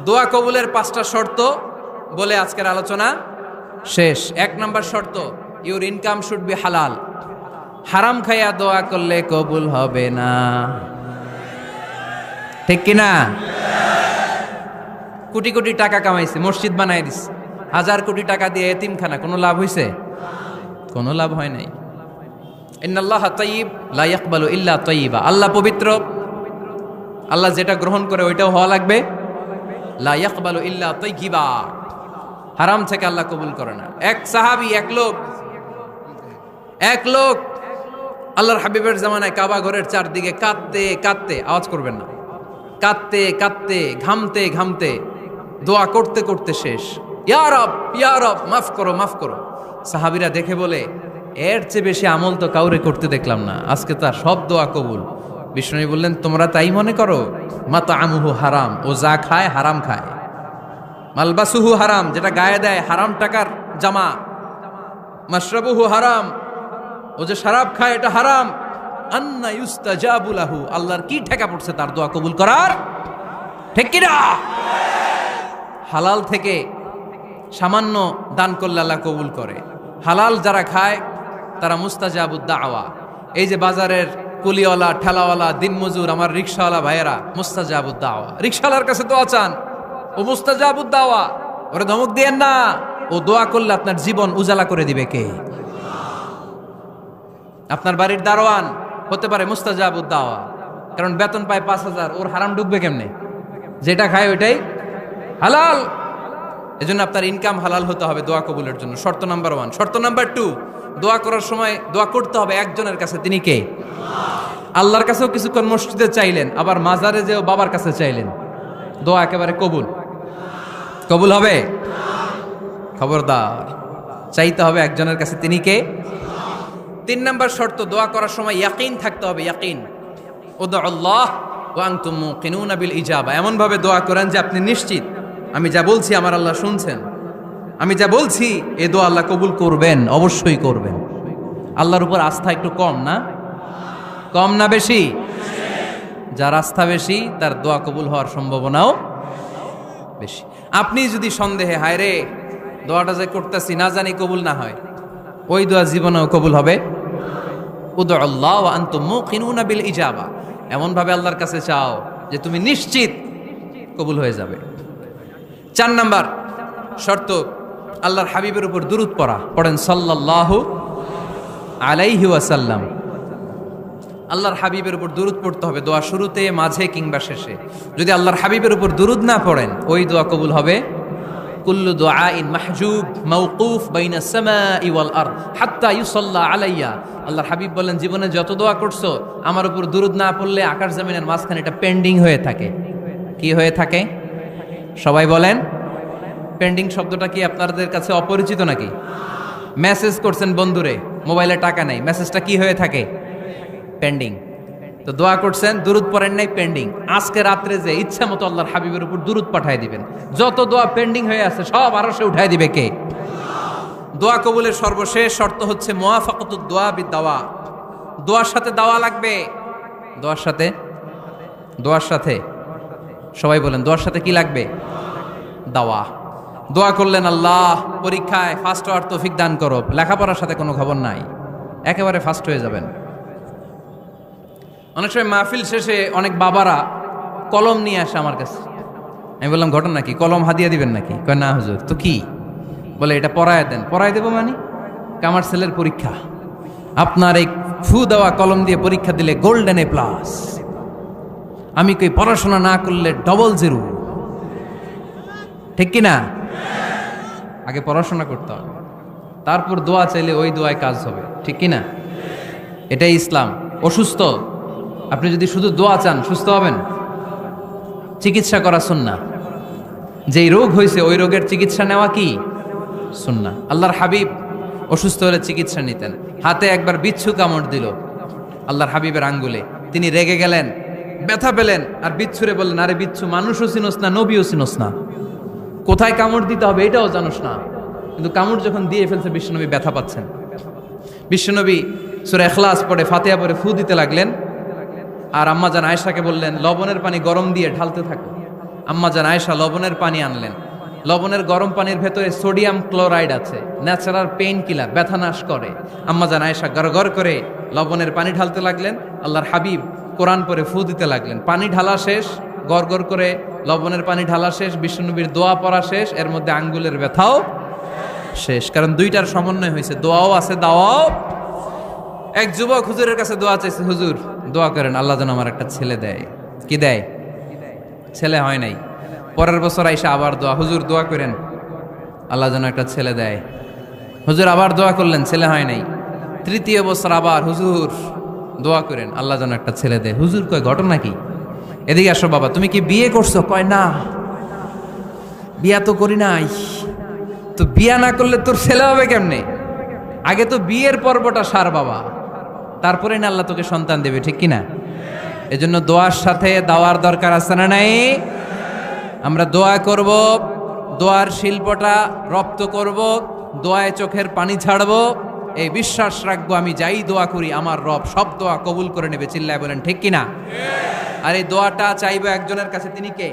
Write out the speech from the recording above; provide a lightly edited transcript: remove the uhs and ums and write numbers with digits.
দোয়া কবুলের 5টা শর্ত বলে আজকের আলোচনা শেষ। 1 নম্বর শর্ত, ইউর ইনকাম শুড বি হালাল। হারাম খাইয়া দোয়া করলে কবুল হবে না, ঠিক কিনা? কোটি কোটি টাকা কামাইছে, মসজিদ বানাই দিছে, 1000 কোটি টাকা দিয়ে এতিমখানা, কোনো লাভ হইছে? কোনো লাভ হয় নাই। ইন্নাল্লাহা তাইয়্যিব লা ইয়াকবালু ইল্লা তাইয়্যিবা। আল্লাহ পবিত্র, আল্লাহ যেটা গ্রহণ করে ওইটাও হওয়া লাগবে। লা ইয়াকবালু ইল্লা তাইয়্যিবা, হারাম থেকে আল্লাহ কবুল করে না। এক সাহাবী, এক লোক আল্লাহর হাবিবের জামানায় কাবা ঘরের চারদিকে কাঁদতে কাঁদতে, আওয়াজ করবেন না, কাঁদতে কাঁদতে, ঘামতে ঘামতে, দোয়া করতে করতে শেষ। ইয়া রব, ইয়া রব, মাফ করো, মাফ করো। সাহাবীরা দেখে বলে, এর চেয়ে বেশি আমল তো কাউরে করতে দেখলাম না, আজকে তার সব দোয়া কবুল। বিষ্ণু বললেন, তোমরা তাই মনে করো? মাতআমুহু হারাম, ও যা খায় হারাম খায়। মালবাসুহু হারাম, যেটা গায়ে দেয় হারাম টাকার জামা। মাশরাবুহু হারাম, ও যে শরাব খায় এটা হারাম। আন্না ইউস্তাজাবু লাহু, আল্লাহর কি ঠেকা পড়ছে তার দোয়া কবুল করার, ঠিক কি না? হালাল থেকে সামান্য দান করলে আল্লাহ কবুল করে। হালাল যারা খায় তারা মুস্তাজাবুদ দাওয়া। এই যে বাজারের কুলিওয়ালা, ঠেলাওয়ালা, দিনমজুর, আমার রিকশাওয়ালা ভাইয়েরা, মুস্তাজাবুদ দাওয়া। রিকশাওয়ালার কাছে দোয়া চান, ও মুস্তাজাবুদ দাওয়া। ওরে ধমক দিয়েন না, ও দোয়া করলে আপনার জীবন উজালা করে দিবে কে? আপনার বাড়ির দারোয়ান হতে পারে মুস্তাজাবুদ দাওয়া, কারণ বেতন পায় 5000, ওর হারাম ঢুকবে কেমনে? যেটা খায় ওইটাই হালাল। এজন্য আপনার ইনকাম হালাল হতে হবে দোয়া কবুলের জন্য। শর্ত নাম্বার 1। শর্ত নাম্বার 2, দোয়া করার সময় দোয়া করতে হবে একজনের কাছে, তিনি কে? আল্লাহর কাছেও কিছুক্ষণ মসজিদে চাইলেন, আবার মাজারে যেও বাবার কাছে চাইলেন, দোয়া একেবারে কবুল? কবুল হবে? খবরদার, চাইতে হবে একজনের কাছে, তিনি কে? 3 নম্বর শর্ত, দোয়া করার সময় ইয়াকিন থাকতে হবে। ইয়াকিন, উদউ আল্লাহ ওয়া আনতুম মুকিনুনা বিল ইজাবা। এমন ভাবে দোয়া করেন যে আপনি নিশ্চিত, আমি যা বলছি আমার আল্লাহ শুনছেন, আমি যা বলছি এ দোয়া আল্লাহ কবুল করবেন, অবশ্যই করবেন। আল্লাহর উপর আস্থা একটু কম না? কম না বেশি? যার আস্থা বেশি তার দোয়া কবুল হওয়ার সম্ভাবনাও বেশি। আপনি যদি সন্দেহে, হায় রে দোয়াটা যে করতেছি না জানি কবুল না হয়, ওই দোয়া জীবনেও কবুল হবে। উদউ আল্লাহ ওয়া আনতুম মুকিনুনা বিল ইজাবা, এমন ভাবে আল্লাহর কাছে চাও যে তুমি নিশ্চিত কবুল হয়ে যাবে। 4 নাম্বার শর্ত, আল্লাহর হাবিবের উপর দুরূদ পড়া। পড়েন সাল্লাল্লাহু আলাইহি ওয়াসাল্লাম। আল্লাহর হাবিবের উপর দুরূদ পড়তে হবে দোয়া শুরুতে, মাঝে কিংবা শেষে। যদি আল্লাহর হাবিবের উপর দুরূদ না পড়েন, ওই দোয়া কবুল হবে। কুল্লু দুআইন মাহজুব মাওকুফ বাইনাস সামাই ওয়াল আরদ হাত্তা ইউসাল্লা আলাইয়া। আল্লাহর হাবিব বলেন, জীবনে যত দোয়া করছো আমার উপর দুরূদ না পড়লে আকাশ জমিনের মাঝখানে এটা পেন্ডিং হয়ে থাকে। কি হয়ে থাকে? সবাই বলেন। পেন্ডিং শব্দটা কি আপনাদের কাছে অপরিচিত নাকি? মেসেজ করছেন বন্ধুরে, মোবাইলে টাকা নেই, মেসেজটা কি হয়ে থাকে? পেন্ডিং। তো দোয়া করছেন, দুরূদ পড়েন নাই, পেন্ডিং। আজকে রাত্রে যে ইচ্ছা মতো আল্লাহর হাবিবের উপর দুরূদ পাঠায় দিবেন, যত দোয়া পেন্ডিং হয়ে আছে সব আরশে উঠায় দিবে কে? দোয়া কবুলের সর্বশেষ শর্ত হচ্ছে মুওয়াফাকাতুদ দোয়া বিদ-দাওয়া। দোয়ার সাথে দাওয়া লাগবে। দোয়ার সাথে সবাই বলেন, দোয়ার সাথে কি লাগবে? দাওয়া। দোয়া করলেন, আল্লাহ পরীক্ষায় ফার্স্ট হওয়ার তৌফিক দান করো, লেখাপড়ার সাথে কোনো খবর নাই, একেবারে ফার্স্ট হয়ে যাবেন। অনেক সময় মাহফিল শেষে অনেক বাবারা কলম নিয়ে আসে আমার কাছে। আমি বললাম, ঘটনা কি? কলম হাদিয়া দিবেন নাকি? কয় না হুজুর। তো কি? বলে, এটা পড়ায় দেন। পড়ায় দেবো মানে? আমার ছেলের পরীক্ষা, আপনার এই ফু দেওয়া কলম দিয়ে পরীক্ষা দিলে গোল্ডেন A+। আমি কই, পড়াশোনা না করলে ডবল 0, ঠিক কিনা? আগে পড়াশোনা করতে হবে, তারপর দোয়া চাইলে ওই দোয়ায় কাজ হবে, ঠিক কিনা? এটাই ইসলাম। অসুস্থ, আপনি যদি শুধু দোয়া চান সুস্থ হবেন? চিকিৎসা করা সুন্নাহ। যেই রোগ হয়েছে ওই রোগের চিকিৎসা নেওয়া কি সুন্নাহ। আল্লাহর হাবিব অসুস্থ হলে চিকিৎসা নিতেন। হাতে একবার বিচ্ছু কামড় দিল আল্লাহর হাবিবের আঙ্গুলে, তিনি রেগে গেলেন, ব্যথা পেলেন, আর বিচ্ছুরে বললেন, আরে বিচ্ছু, মানুষও চিনোস না, নবীও চিনোস না, কোথায় কামড় দিতে হবে এটাও জানোস না। কিন্তু কামড় যখন দিয়ে ফেলছে, বিশ্বনবী ব্যথা পাচ্ছেন। বিশ্বনবী সূরা ইখলাস পড়ে, ফাতিহা পড়ে ফু দিতে লাগলেন। আর আম্মা জান আয়েশাকে বললেন, লবণের পানি গরম দিয়ে ঢালতে থাকো, আম্মা জান আয়েশা লবণের পানি আনলেন। লবণের গরম পানির ভেতরে সোডিয়াম ক্লোরাইড আছে, ন্যাচারাল পেইন কিলার, ব্যথা নাশ করে। আম্মা জান আয়েশা গড়গড় করে লবণের পানি ঢালতে লাগলেন। আল্লাহর হাবিব কোরআন পরে ফু দিতে লাগলেন। পানি ঢালা শেষ, গড়গড় করে লবণের পানি ঢালা শেষ, বিশ্বনবীর দোয়া পড়া শেষ, এর মধ্যে আঙ্গুলের ব্যথাও শেষ। কারণ দুইটার সমন্বয় হয়েছে, দোয়াও আছে দাওয়াও। এক যুবক হুজুরের কাছে দোয়া চাইছে, হুজুর দোয়া করেন আল্লাহ যেন আমার একটা ছেলে দেয়। কি দেয়? ছেলে হয় নাই। পরের বছর আইসা আবার দোয়া, হুজুর দোয়া করেন আল্লাহ যেন একটা ছেলে দেয়। হুজুর আবার দোয়া করলেন, ছেলে হয় নাই। তৃতীয় বছর আবার, হুজুর দোয়া করেন আল্লাহ যেন একটা ছেলে দেয়। হুজুর কয় ঘটনা কি? এদিকে আসো বাবা, তুমি কি বিয়ে করছো? কয় না, বিয়া তো করি নাই। তো বিয়া না করলে তোর ছেলে হবে কেমনে? আগে তো বিয়ের পর্বটা সার বাবা, তারপরে না আল্লাহ তোকে সন্তান দেবে, ঠিক কিনা? এজন্য দোয়ার সাথে দাওয়ার দরকার আছে না নাই? আমরা দোয়া করব, দোয়ার শিল্পটা রপ্ত করব, দোয়ায় চোখের পানি ছাড়বো, এই বিশ্বাস রাখবো আমি যাই দোয়া করি আমার রব সব দোয়া কবুল করে নেবে। চিল্লায় বলেন ঠিক কিনা? আর এই দোয়াটা চাইবো একজনের কাছে, তিনি কে?